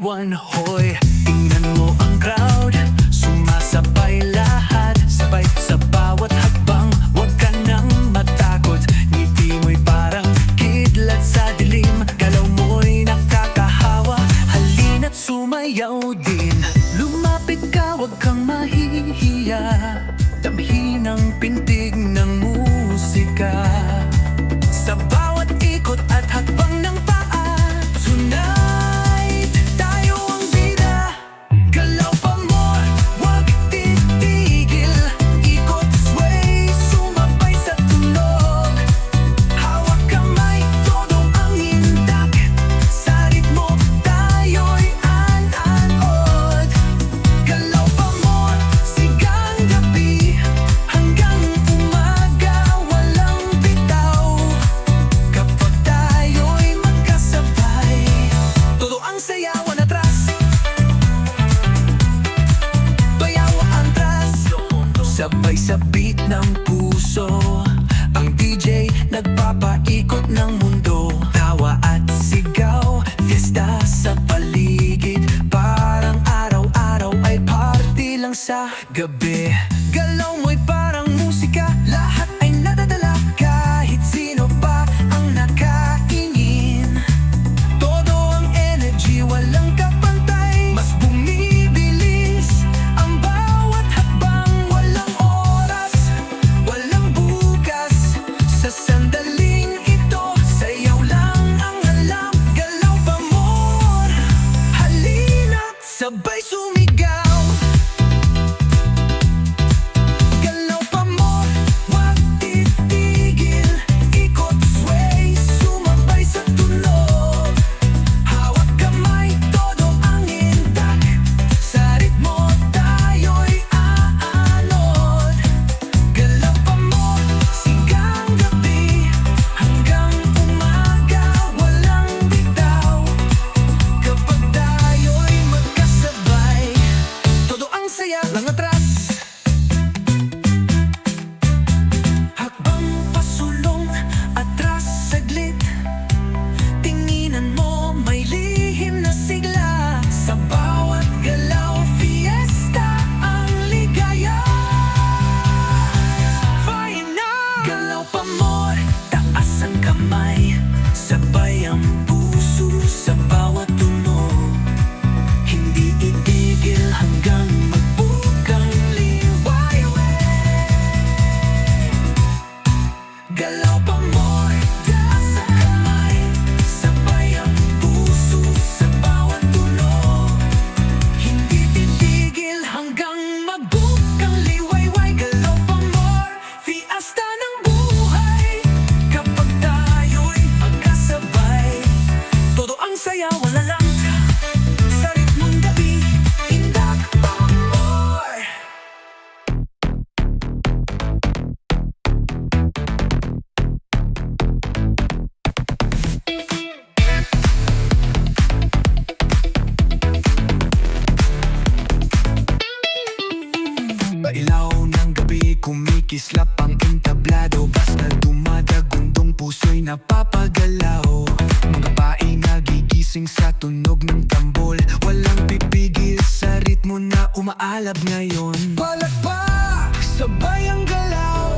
sayawan, hoy. Tingnan mo ang crowd, sumasabay lahat, sabay sa bawat hakbang. Huwag ka nang matakot, ngiti mo'y parang kidlat sa dilim. Galaw mo'y nakakahawa, halina't sumayaw din. Lumapit ka, huwag kang mahihiya, damhin ang pintig ng musika. Sa bawat ikot at hakbang ng paa, tonight, tayo ang bida. Galaw pa more, huwag titigil. Ikot, sway, sumabay sa tunog. Hawak kamay, todo ang indak. Sa ritmo, tayo'y an-anod. Galaw pa more, sigang gabi, hanggang umaga, walang bitaw. Kapag tayo'y magkasabay, todo ang sayawan atras, bayaw ang atras. Sabay sa beat ng puso, ang DJ nagpapaikot ng mundo. Tawa at sigaw, fiesta sa paligid, parang araw-araw ay party lang sa gabi. Galaw mo'y parang musika, lahat ay nadadala, kahit sino pa ang nakaingin. Todo ang energy, walang kapantay, mas bumibilis ang bawat hakbang. Walang oras, walang bukas, sa sandaling ito, sayaw lang ang alam. Galaw pa more, halina't sabay sumigaw. Galaw pa more, huwag titigil. Ikot, sway, sumabay sa tunog. Hawak kamay, todo ang indak. Sa ritmo, tayo'y aanod. Galaw pa more, sigang gabi, hanggang umaga, walang bitaw. Kapag tayo'y magkasabay, todo ang saya lang atras. Hakbang pasulong, atras saglit. Tinginan mo, may lihim na sigla. Sa bawat galaw, fiesta ang ligaya. Fine na! Galaw pa more, taas ang kamay, sabay ang puso sa bawat tunog. Hindi itigil hanggang magbukang liwayway. Galaw pa more, taas ang kamay, sabay ang puso sa bawat tunog. Hindi titigil hanggang magbukang liwayway. Galaw pa more, fiesta ng buhay. Kapag tayo'y magkasabay, todo ang saya, wala lang. Sa ritmong gabi, indak pa more. Pailaw ng gabi, kumikislap ang entablado. Basta dumadagundong puso'y napapagalaw. Mga paing nagigising sa tunog ng tambol, walang pipigil sa ritmo na umaalab ngayon. Palakpak, sabay ang galaw,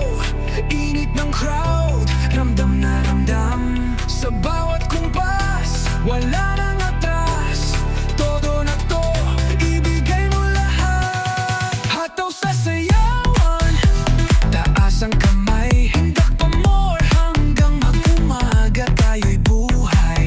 init ng crowd, ramdam na ramdam. Sa bawat kumpas, wala nang atras, todo na to, ibigay mo lahat. Hataw sa sayawan, taas ang kamay, hindak pa more, hanggang mag-umaga tayo'y buhay.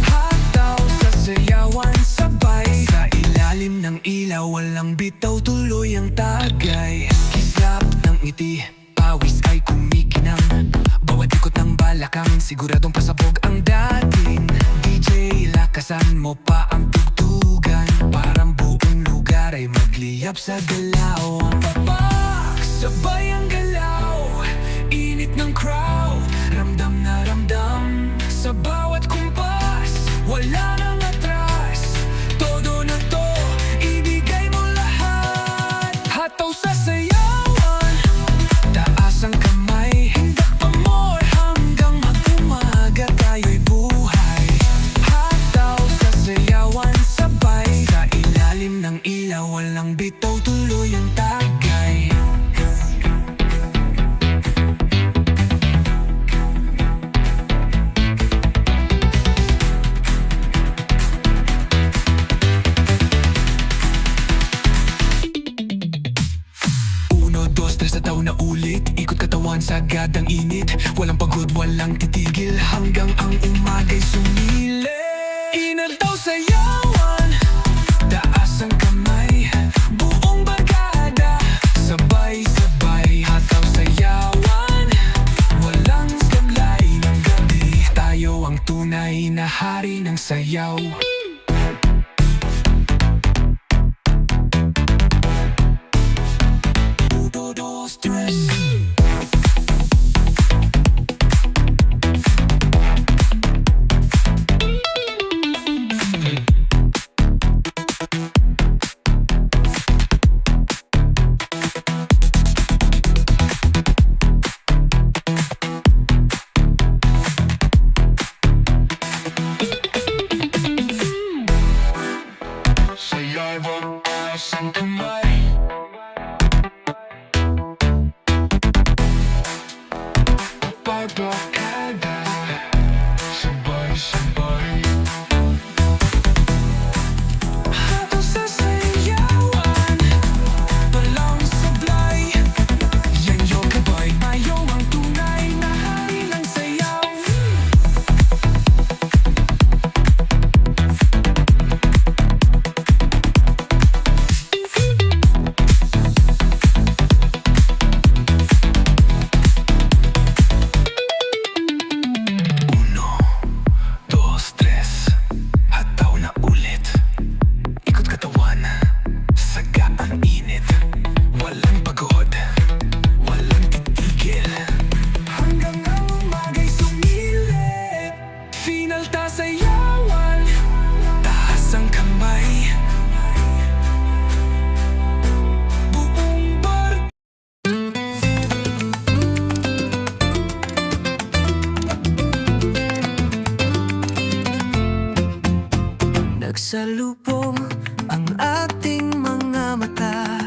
Hataw sa sayawan, sabay sa ilalim ng ilaw, walang bitaw, tuloy ang tagay. Kislap ng ngiti, pawis ay kumikinang, bawat ikot ng balakang, siguradong pasabog ang dating. DJ, lakasan mo pa ang tugtugan, parang buong lugar ay magliyap sa galaw. Ang papak, sabay ang galaw, init ng crowd, ramdam na ramdam. Sa bawat kumpas, wala nang atras, todo na to, ibigay mo lahat. Hataw sa sayawan, taas ang kamay, hindak pa more, hanggang mag-umaga tayo'y buhay. Hataw sa sayawan, sabay katawan sagad ang init. Walang pagod, walang titigil, hanggang ang umaga'y sumili. Inaldaw sayawan, taas ang kamay, buong barkada, sabay-sabay hataw sayawan. Walang sablay ng gabi, tayo ang tunay na hari ng sayaw. Sayawan, taas ang kamay, barkada, sabay-sabay hataw sa sayawan, walang sablay. Yan yung kabay, tayo ang tunay na hari ng sayaw. Finalta sayawan, taas ang kamay, buong bar. Nagsalubong ang ating mga mata,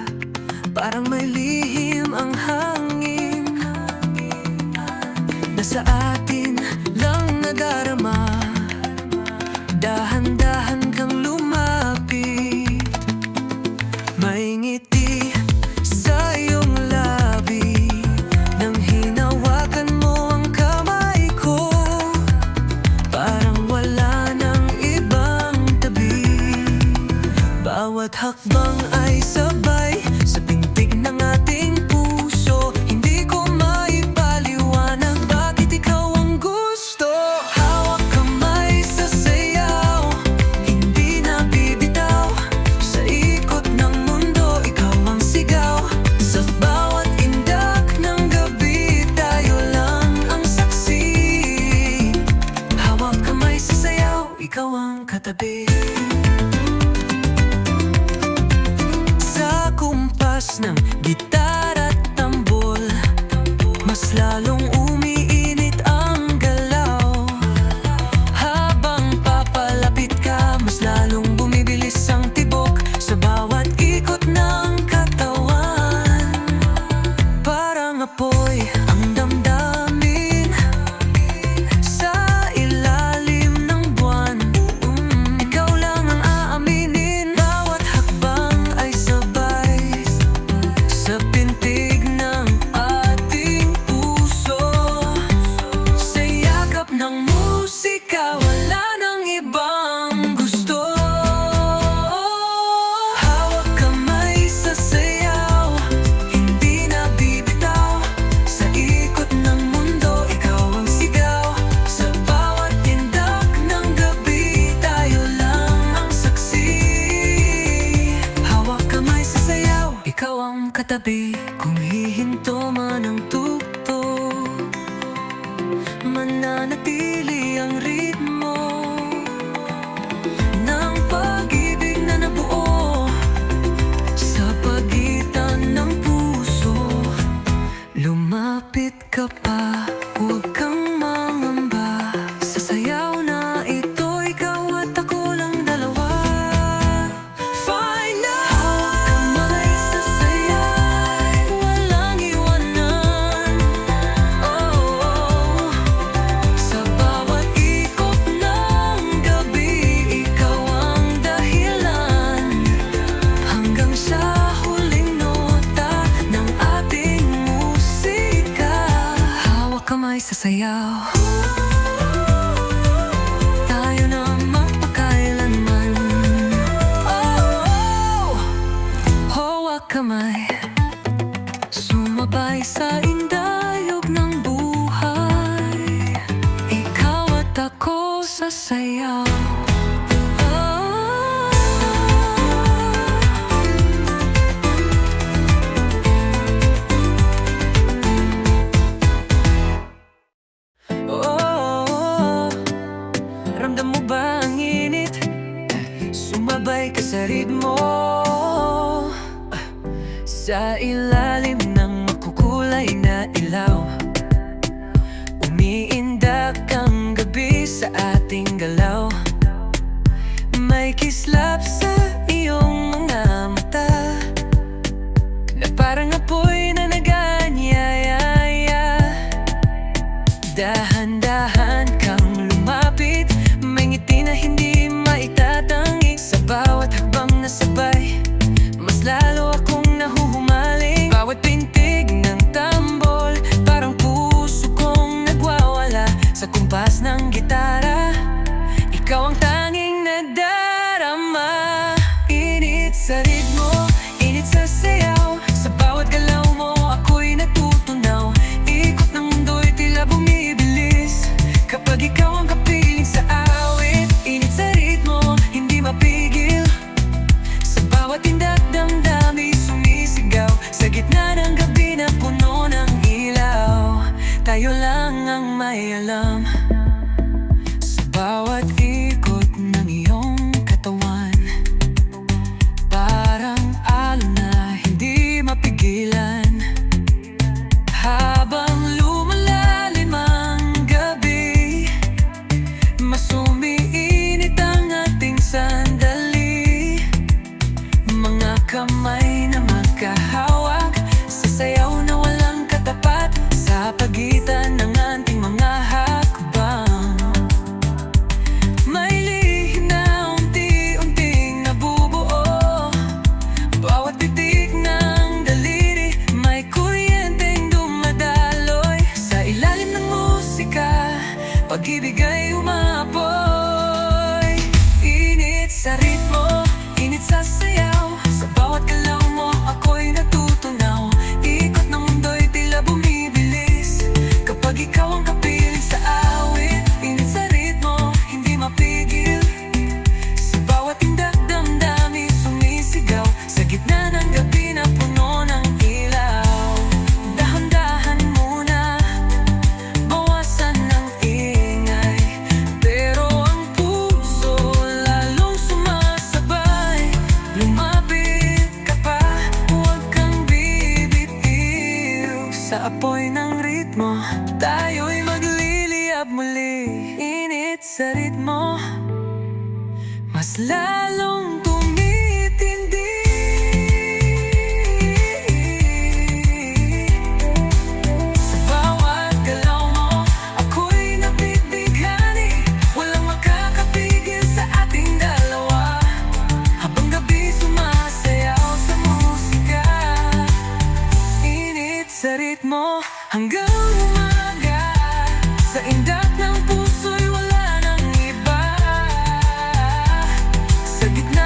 parang may lihim ang hangin. Nasa atin lang nadarama, dahan-dahan kang lumapit. May ngiti sa iyong labi, nang hinawakan mo ang kamay ko, parang wala nang ibang tabi. Bawat hakbang ay sabay sa pintig ng ating puso. Hindi ko maipaliwanag bakit ikaw ang gusto. Hawak kamay sa sayaw, hindi na bibitaw. Sa ikot ng mundo, ikaw ang sigaw. Sa bawat indak ng gabi, tayo lang ang saksi. Hawak kamay sa sayaw, ikaw ang katabi. Sa kumpas ng gitara at tambol, mas lalong umiinit ang galaw. Habang papalapit ka, mas lalong bumibilis ang tibok sa bawat ikot ng katawan. Parang apoy ang damdamin sa ilalim ng buwan. Ikaw lang ang aaminin, bawat hakbang ay sabay sa pintig ng ating puso. Sa yakap ng musika, wala nang ibang gusto. Hawak kamay sa sayaw, hindi na bibitaw. Sa ikot ng mundo, ikaw ang sigaw. Sa bawat tindak ng gabi, tayo lang ang saksi. Hawak kamay sa sayaw, ikaw ang katabi. Kung hihinto man ang tukto, mananatili ang ritmo ng pag-ibig na nabuo sa pagitan ng puso. Lumapit ka pa, huwag kang mangamba. Sa sayaw na ito, ikaw at ako lang dalawa. Fine na! Hawak kamay sa sayaw, walang iwanan. Oh, sa bawat ikot ng gabi, ikaw ang dahilan. Hanggang sa huling nota ng ating musika, kamay sa sayaw. Tayo na magpakailanman. Hawak kamay, sumabay sa indayog ng buhay. Ikaw at ako sa sayaw. Ramdam mo ba ang init? Sumabay ka sa ritmo. Sa ilalim ng makukulay na ilaw, umiindak ang gabi sa ating galaw. May kislap sa iyong mga mata na parang apoy na nag-aanyaya. Dahan-dahan kang lumapit, may ngiti na hindi maitatangi. Sa bawat hakbang na sabay, mas lalo akong nahuhumaling. Bawat pintig ng tambol, parang puso kong nagwawala. Sa kumpas ng gitara, ikaw ang tanging nadarama. Init sa ritmo, init sa sayaw. Sa bawat galaw mo, ako'y natutunaw. Ikot ng mundo'y tila bumibilis kapag ikaw ang kapiling sa awit. Init sa ritmo, hindi mapigil. Sa bawat tindak damdami sumisigaw. Sa gitna ng gabi na puno ng ilaw, tayo lang ang may alam. Sa bawat ikot ng iyong katawan, parang alon na hindi mapigilan. Habang lumalalim ang gabi, mas umiinit ang ating sandali. Mga kamay na magkahawak sa sayaw na walang katapat. Sa pagitan ng ating mga hakbang, may lihim na unti-unting nabubuo. Bawat titik ng daliri, may kuryenteng dumadaloy. Sa ilalim ng musika, pag-ibig ay umapoy. Init sa ritmo, init sa sayaw. Sa bawat galaw mo, ako'y natutunaw. Ikot ng mundo'y tila bumibilis kapag ikaw ang kapiling sa awit. Init sa ritmo, hindi mapigil. Sa bawat tindak damdami sumisigaw. Sa gitna ng gabi na puno ng ilaw, dahan-dahan muna, bawasan ng ingay. Pero ang puso lalong sumasabay. Lumapit ka pa, huwag kang bibitiw. Sa apoy ng ritmo, tayo'y magliliyab muli. Init sa ritmo, mas lalong tumitindi. Sa bawat galaw mo, ako'y nabibighani. Walang makakapigil sa ating dalawa. Habang gabi sumasayaw sa musika, init sa ritmo hanggang umaga. Sa indak ng puso'y wala nang iba. Sa gitna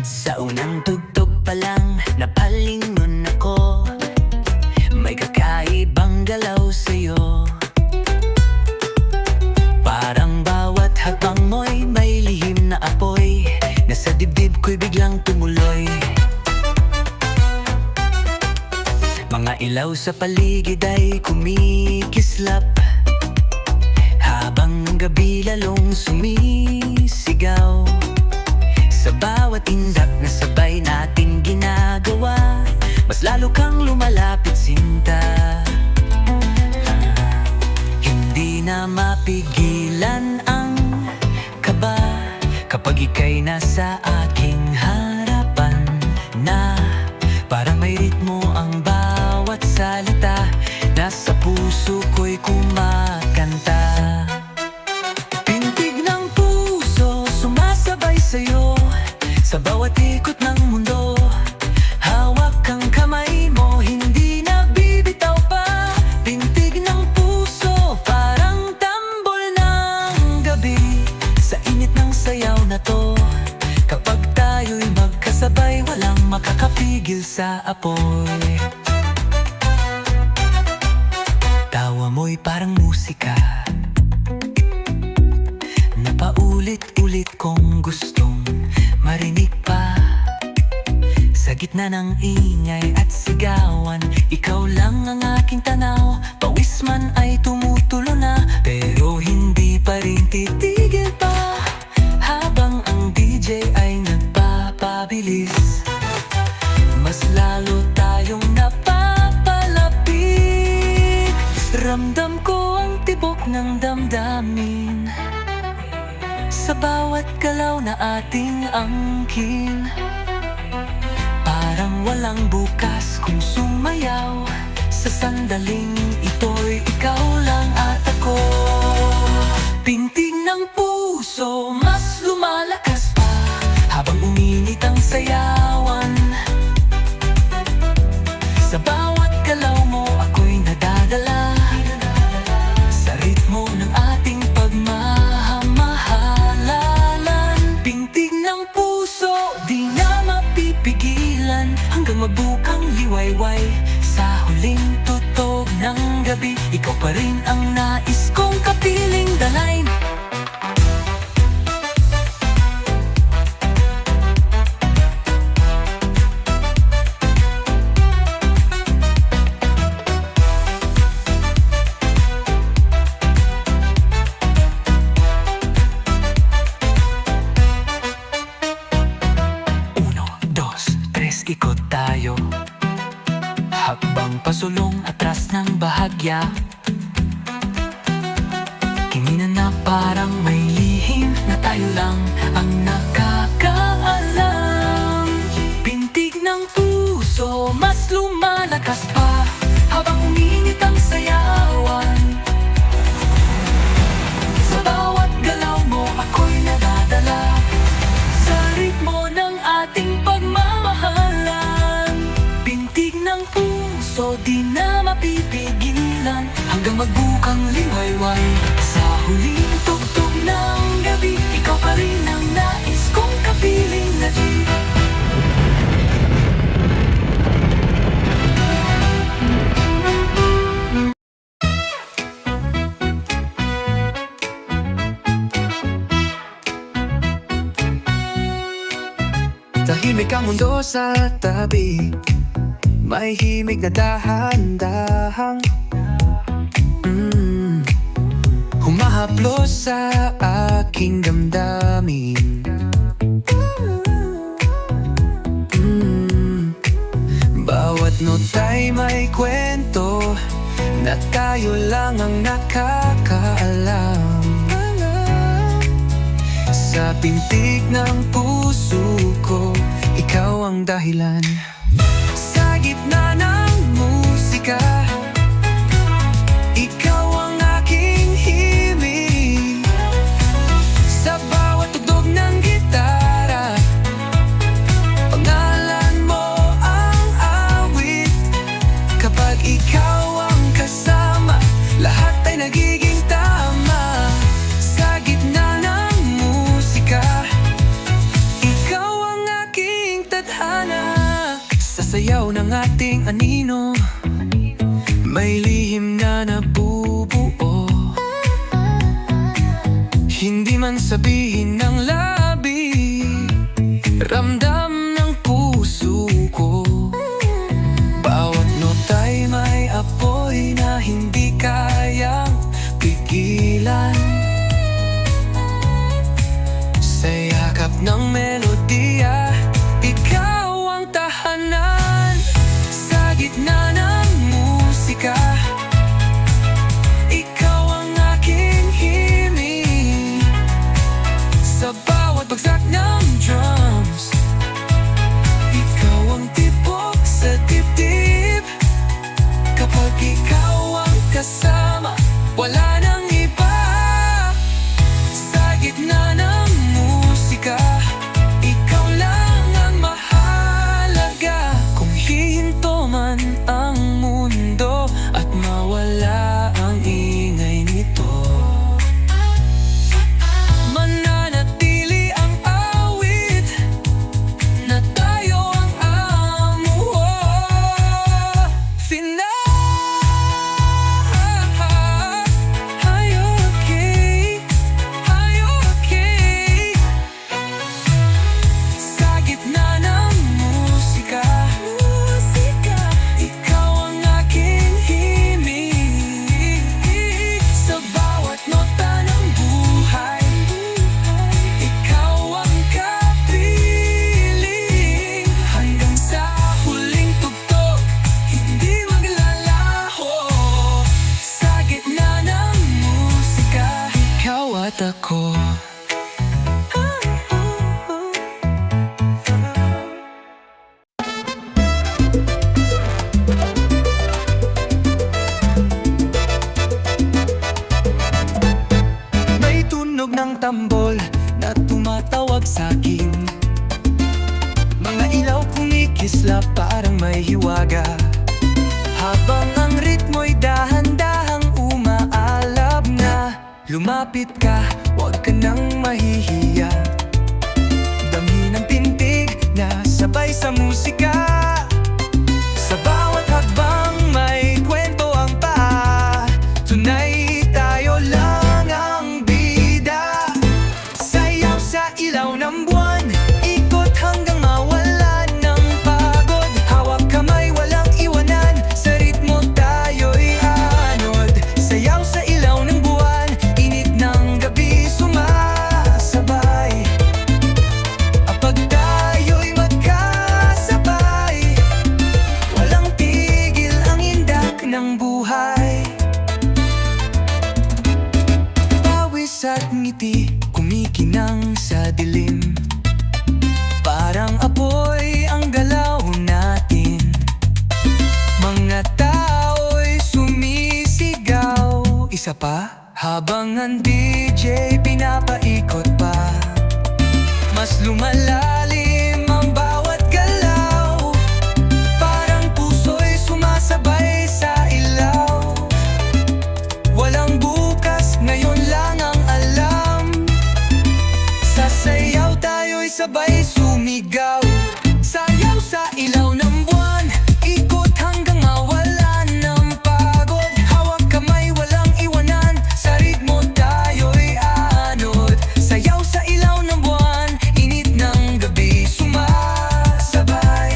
Sa unang tugtog pa lang, napalingon ako. May kakaibang galaw sa'yo. Parang bawat habang mo'y may lihim na apoy na sa dibdib ko'y biglang tumuloy. Mga ilaw sa paligid ay kumikislap, habang gabi lalong sumisigaw. Sa bawat tindak na sabay natin ginagawa, mas lalo kang lumalapit, sinta. Hindi na mapigilan ang kaba kapag ika'y nasa aking harapan na parang may ritmo ang bawat salita, nasa puso ko'y kumakanta. Pintig ng puso sumasabay sa'yo sa bawat ikot ng mundo. Hawak ang kamay mo, hindi na bibitaw pa. Pintig ng puso, parang tambol ng gabi sa init ng sayaw na to. Kapag tayo'y magkasabay, walang makakapigil sa apoy. Tawa mo'y parang musika na paulit-ulit kong gustong marinig pa. Sa gitna ng ingay at sigawan, ikaw lang ang aking tanaw. Pawis man ay tumutulo na, pero hindi pa rin titigil pa. Habang ang DJ ay nagpapabilis, mas lalo tayong napapalapit. Ramdam ko ang tibok ng damdamin sa bawat galaw na ating angkin. Parang walang bukas kung sumayaw. Sa sandaling ito'y ikaw lang at ako. Pintig ng puso, mas lumalakas pa habang uminit ang sayawan. Sa bawat galaw mo ako'y nadadala sa ritmo ng ating pagmamahalalan. Pintig ng puso, di na mapipigilan hanggang magbukang liwayway. Sa huling tugtog ng gabi, ikaw pa rin ang nais kong kapiling dalay. Ikot tayo, hakbang pasulong atras ng bahagya. Kinina na parang may lihim na tayo lang ang nakakaalam. Pintig ng puso, mas lumalakas pa habang uminit ang sayawan. Sa bawat galaw mo ako'y nadadala sa ritmo ng ating pagmamahalan. Pintig ng puso, di na mapipigilan hanggang magbukang liwayway. Sa huling tugtog ng gabi, ikaw pa rin ang nais kong kapiling na di. Tahimik ang mundo sa tabi, may himig na dahan-dahang humahaplos sa aking damdamin. lang ang nakakaalam. Sa pintig ng puso ko, ikaw ang dahilan. Sa gitna ng musika, ikaw ang aking himig. Sa bawat tugtog ng gitara, pangalan mo ang awit. Kapag ikaw ang kasama, lahat ay nagiging tama. Sa gitna ng musika, ikaw ang aking tadhana. Sa sayaw ng ating anino, may lihim na nabubuo. Hindi man sabihin ng labi, ramdam ng puso ko. Bawat nota'y may apoy na hindi kayang pigilan. Sa yakap ng melodiya, ikaw ang tahanan. Sa gitna ng musika, ikaw ang aking himig. Sa bawat bagsak ng drums, ikaw ang tibok sa dibdib. Kapag ikaw ang kasama, wala nang iba. Sa gitna ng musika, ikaw lang ang mahalaga. Kung hihinto man ang mundo at mawala ang ingay nito, mananatili ang awit na tayo ang amo. Final. Are you okay? Are you okay? Sa gitna ng musika, ikaw ang aking himig. Sa bawat nota ng buhay, ikaw ang kapiling. Hanggang sa huling tugtog, hindi maglalaho. Sa gitna ng musika, ikaw at ako. May tunog ng tambol na tumatawag sa'kin. Mga ilaw kumikislap parang may hiwaga, habang ang ritmo'y dahan-dahang umaalab na. Lumapit ka, huwag ka nang mahihiya. Damhin ang pintig na sabay sa musika. Sa bawat hakbang may kwento ang paa. Tunay tayo lang ang bida. Sayaw sa ilaw ng buwan, ikot hanggang mawalan ng pagod. Hawak kamay, walang iwanan, sa ritmo tayo'y anod. Sayaw sa ilaw ng buwan, init ng gabi sumasabay. Kapag tayo'y magkasabay, walang tigil ang indak ng buhay. Pawis at ngiti kumikinang sa dilim, parang apoy ang galaw natin. Mga tao'y sumisigaw. Isa pa, habang ang DJ pinapaikot pa, mas lumalalim ang bawat galaw. Parang puso'y sumasabay sa ilaw. Walang bukas, ngayon lang ang alam. Sasayaw tayo'y sabay sumigaw. Sayaw sa ilaw ng buwan, ikot hanggang mawalan ng pagod. Hawak kamay, walang iwanan, sa ritmo tayo'y anod. Sayaw sa ilaw ng buwan, init ng gabi sumasabay.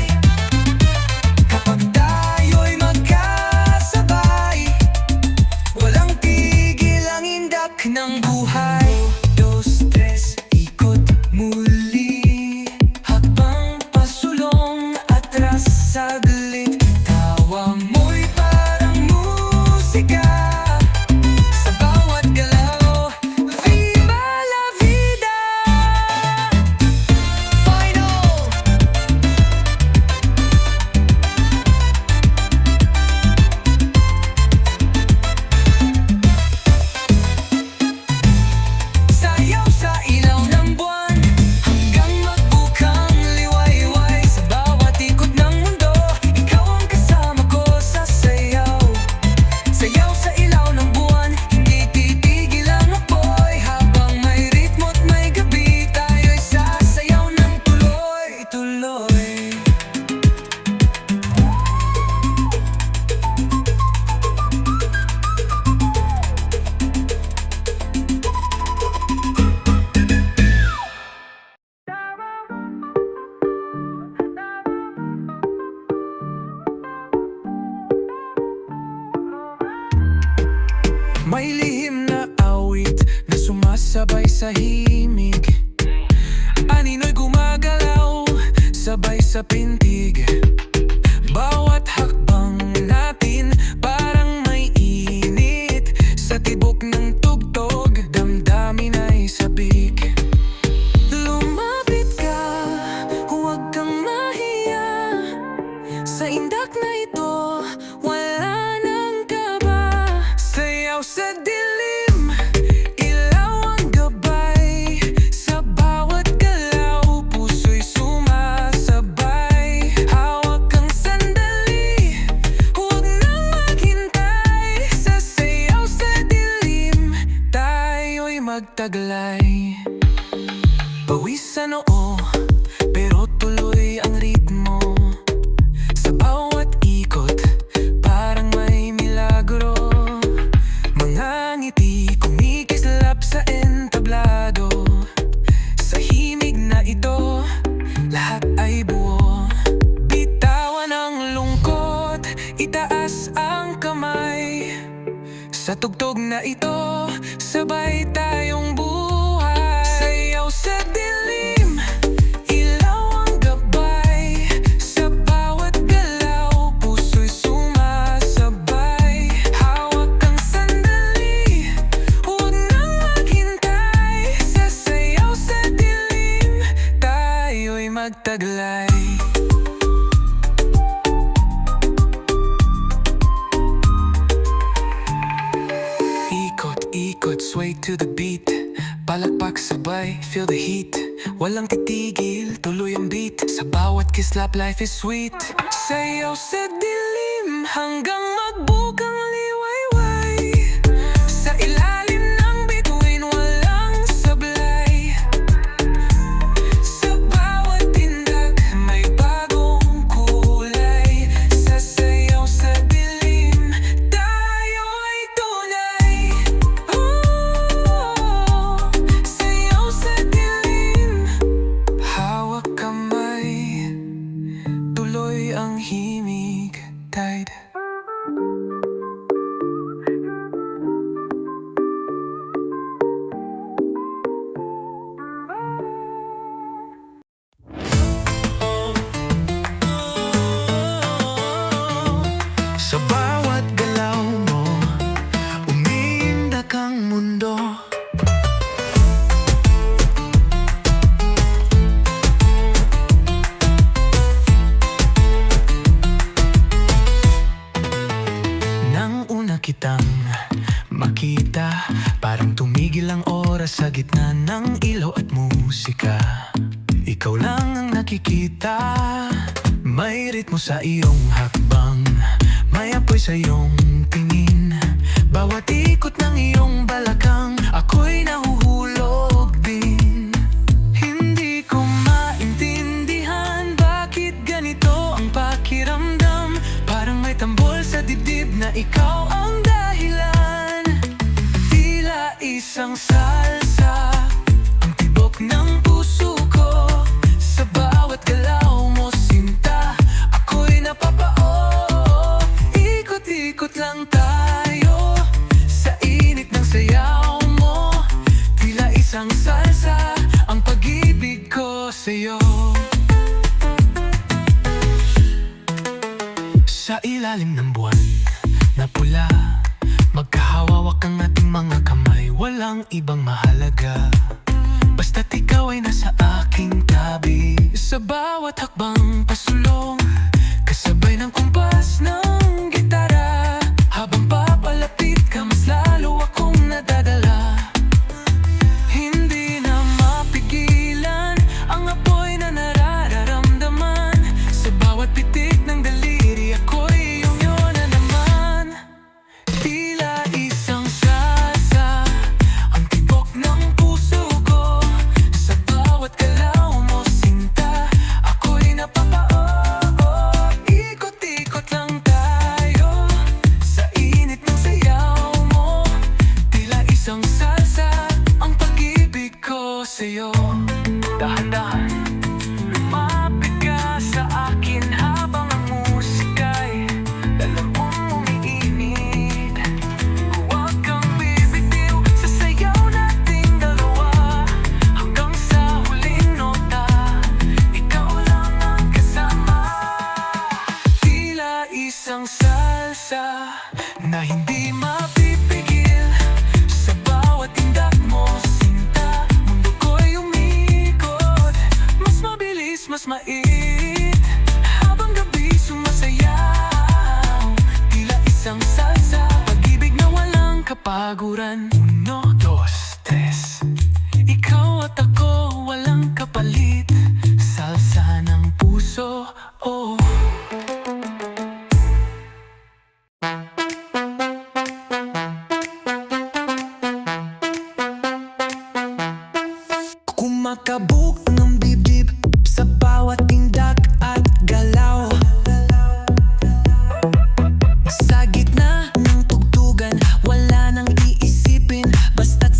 Kapag tayo'y magkasabay, walang tigil ang indak ng buhay. Dos, tres, ikot muli, hakbang pasulong, atras saglit. Tawa mo'y parang musika, awit na sumasabay sa himig. Anino'y gumagalaw, sabay sa pintig. Bawat hakbang natin parang may init. Sa tibok ng tugtog, damdamin ay sabik. Lumapit ka, huwag kang mahiya. Sa indak na ito, wala nang kaba. Sayaw sa dilim, ilaw ang gabay. Sa bawat galaw, puso'y sumasabay. Hawak kang sandali, huwag nang maghintay. Sa sayaw sa dilim, tayo'y magtaglay. Pawis sa noo, pero tuloy ang ritmo. Sa bawat ikot, parang may milagro. Mga ngiti kumikislap sa entablado. Sa himig na ito, lahat ay buo. Bitawan ang lungkot, itaas ang kamay. Sa tugtog na ito, sabay tayong buhay. Sayaw sa dilim, ilaw ang gabay. Sa bawat galaw, puso'y sumasabay. Hawak kang sandali, huwag nang maghintay. Sa sayaw sa dilim, tayo'y magtaglay. Ikot, sway to the beat. Palakpak sabay, feel the heat. Walang titigil, tuloy ang beat. Sa bawat kislap, life is sweet. Sayaw sa dilim, hanggang magbukang liwayway. Sa ilalim ng bituin, walang sablay. Sa bawat tindag, may bagong kulay. Sa sayaw sa dilim, tayo ay tunay. Sayaw sa dilim, hawak kamay. Tuloy ang himig, tide. Sa bawat galaw mo, umiindak ang mundo. Nang una kitang makita, parang tumigil ang oras sa gitna ng ilaw at musika. Ikaw lang ang nakikita, may ritmo sa iyong hakbang, may apoy sa iyong tingin. Bawat ikot ng iyong balakang, ako'y nahuhulog din. Hindi ko maintindihan bakit ganito ang pakiramdam. Parang may tambol sa dibdib na ikaw ang dahilan. Tila isang salsa, ang tibok ng puso ko. Sa bawat galaw mo, sinta, ako'y napapao. Ikot-ikot lang tayo sa init ng sayaw mo. Tila isang salsa, ang pag-ibig ko sa'yo. Sa ilalim ng buwan na pula, magkahawak ang ating mga kamay. Walang ibang mahalaga, basta't ikaw ay nasa aking tabi. Sa bawat hakbang pasulong, kasabay ng kumpas ng gitara. Habang papalapit ka, mas lalo akong nadadala. Hindi na mapigilan ang apoy na nararamdaman. Sa bawat pitik ng daliri, ako'y iyong yun na naman. Tila isang salsa, ang tibok ng puso ko. Sa bawat galaw mo, sinta, ako'y napapao. Ikot-ikot lang tayo sa init ng sayaw mo. Tila isang salsa, ang pag-ibig ko sa'yo. Dahan-dahan, lumapit ka sa akin habang ang musika'y dalawang umiinit. Huwag kang bibitiw sa sayaw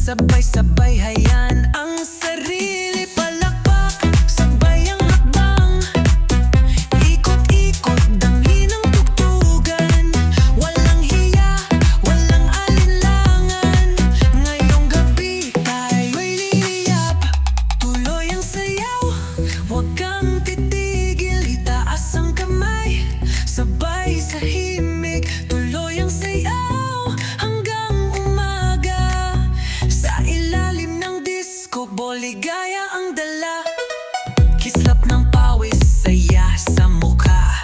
Sabay-sabay hayan ang sarili palakpak. Sabay ang hakbang, ikot-ikot damhin ang tugtugan. Walang hiya, walang alinlangan. Ngayong gabi tayo'y liliyap, tuloy ang sayaw. Huwag kang titigil, itaas ang kamay. Sabay sa himig, tuloy ang sayaw. Hanggang umaga, sa ilalim ng disco ball, ligaya ang dala. Kislap ng pawis, saya sa mukha.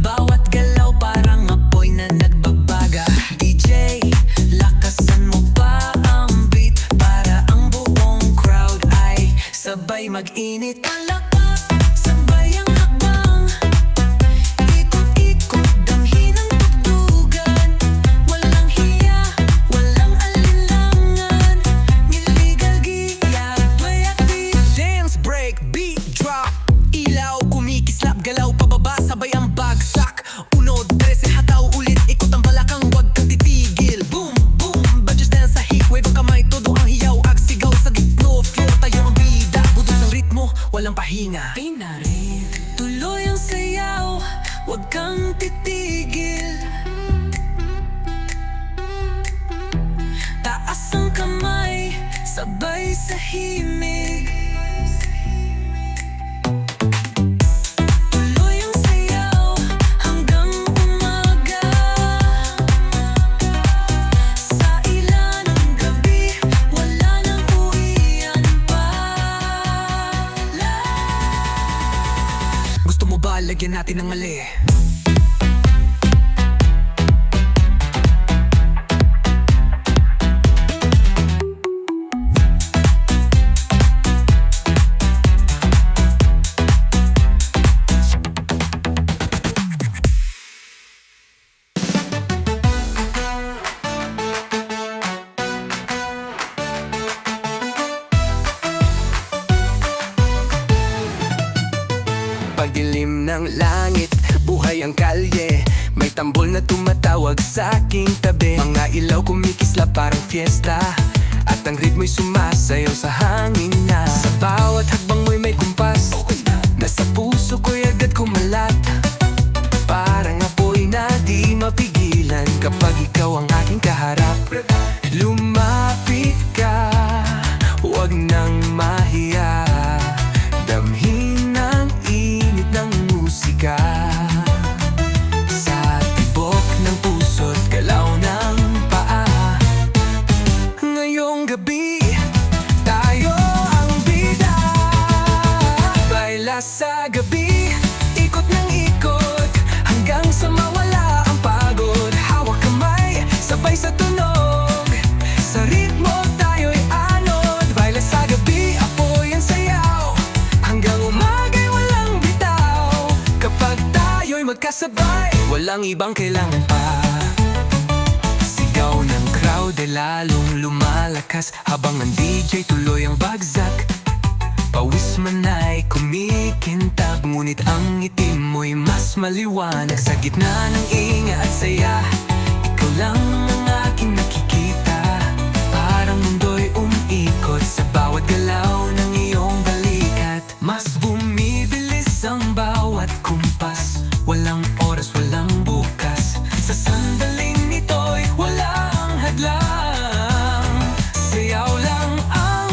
Bawat galaw parang apoy na nagbabaga. DJ, lakasan mo pa ang beat para ang buong crowd ay sabay mag-init. Palakpak, sabay ang hakbang, ikot-ikot damhin ang tugtugan. Walang hiya, walang alinlangan. Illegal giyag, play at beat. Dance break, beat drop. Ilaw, kumikislap, galaw pababa, sabay ang bagsak. 1, 2, hataw ulit, ikot ang balakang, wag kang titigil. Boom, boom, badges dance sa heatwave. Ang kamay, todo ang hiyaw, agsigaw sa gitno. Floor, tayo ang bida, budos ang ritmo, walang pahinga. Tuloy ang sayaw, wag kang titigil. Taas ang kamay, sabay sa himig. Tuloy ang sayaw, hanggang umaga. Sa ilan ng gabi, wala nang uwian pa. Gusto mo ba lagyan natin ng mali? Pagdilim ng langit, buhay ang kalye. May tambol na tumatawag sa aking tabi. Mga ilaw kumikisla parang fiesta, at ang ritmo'y sumasayaw sa hangin na. Sa bawat hakbang mo'y may kumpas, nasa puso ko'y agad kumalat. Parang apoy na di mapigilan kapag ikaw ang aking kaharap. Lumapit ka, huwag nang mahiya. Damhin ang init ng musika. Sa tibok ng puso't galaw ng paa. Ngayong gabi, tayo ang bida. Baila sa gabi, ikot ng ikot, hanggang sa mawala ang pagod. Hawak kamay, sabay sa tunog, sa ritmo tayo'y anod. Baila sa gabi, apoy ang sayaw, hanggang umaga'y walang bitaw. Kapag tayo'y magkasabay, walang ibang kailangan pa. Sigaw ng crowd ay lalong lumalakas, habang ang DJ tuloy ang bagsak. Pawis man ay kumikintab, ngunit ang ngiti mo'y mas maliwanag. Sa gitna ng inga at saya, ikaw lang ang aking nakikita. Parang mundo'y umikot sa bawat galaw ng iyong balikat. Mas bumibilis ang bawat kumpas, walang oras, walang bukas. Sa sandaling ito'y walang hadlang, sayaw lang ang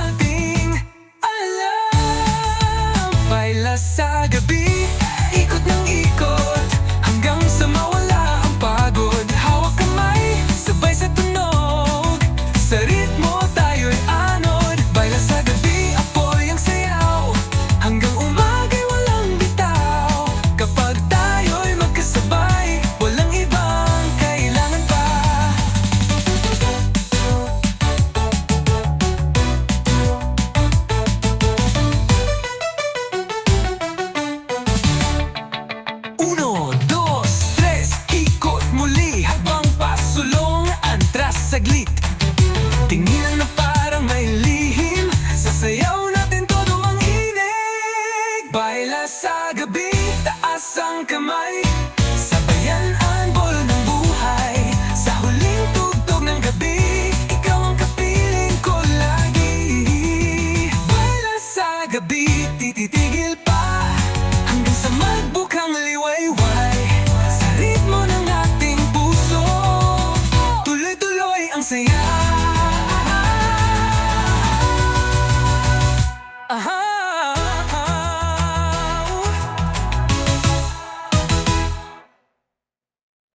ating alam. Baila sa gabi, ikot ng ikot, hanggang sa mawala ang pagod. Hawak kamay, sabay sa tunog, sa ritmo tayo'y anod. Baila sa gabi, apoy ang sayaw, hanggang umaga'y walang bitaw. Kapag tayo'y magkasabay, walang ibang kailangan pa. Uno, dos, tres, ikot muli, habang pasulong, antras saglit.